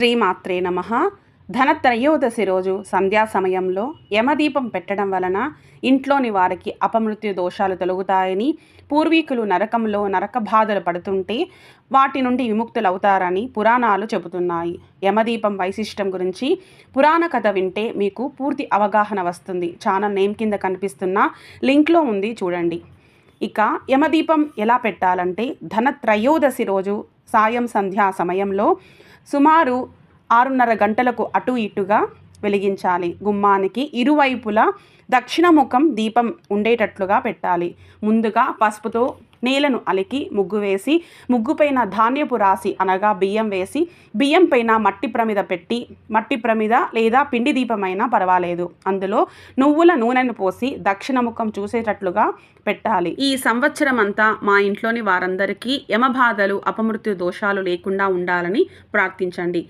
శ్రీమాత్రే నమః. ధనత్రయోదశి రోజు సంధ్యా సమయంలో యమదీపం పెట్టడం వలన ఇంట్లోని వారికి అపమృత్యు దోషాలు తొలగుతాయని, పూర్వీకులు నరకంలో నరక బాధలు పడుతుంటే వాటి నుండి విముక్తులవుతారని పురాణాలు చెబుతున్నాయి. యమదీపం వైశిష్టం గురించి పురాణ కథ వింటే మీకు పూర్తి అవగాహన వస్తుంది. ఛానల్ నేమ్ కింద కనిపిస్తున్న లింక్లో ఉంది, చూడండి. ఇక యమదీపం ఎలా పెట్టాలంటే, ధనత్రయోదశి రోజు సాయం సంధ్యా సమయంలో సుమారు 6:30 గంటలకు అటు ఇటుగా వెలిగించాలి. గుమ్మానికి ఇరువైపులా దక్షిణముఖం దీపం ఉండేటట్లుగా పెట్టాలి. ముందుగా పసుపుతో నేలను అలికి ముగ్గు వేసి, ముగ్గుపైన ధాన్యపు రాసి అనగా బియ్యం వేసి, బియ్యం పైన మట్టి ప్రమిద పెట్టి, మట్టి ప్రమిద లేదా పిండి దీపమైనా పర్వాలేదు, అందులో నువ్వుల నూనెను పోసి దక్షిణముఖం చూసేటట్లుగా పెట్టాలి. ఈ సంవత్సరం అంతా మా ఇంట్లోని వారందరికీ యమబాధలు అపమృత్యు దోషాలు లేకుండా ఉండాలని ప్రార్థించండి.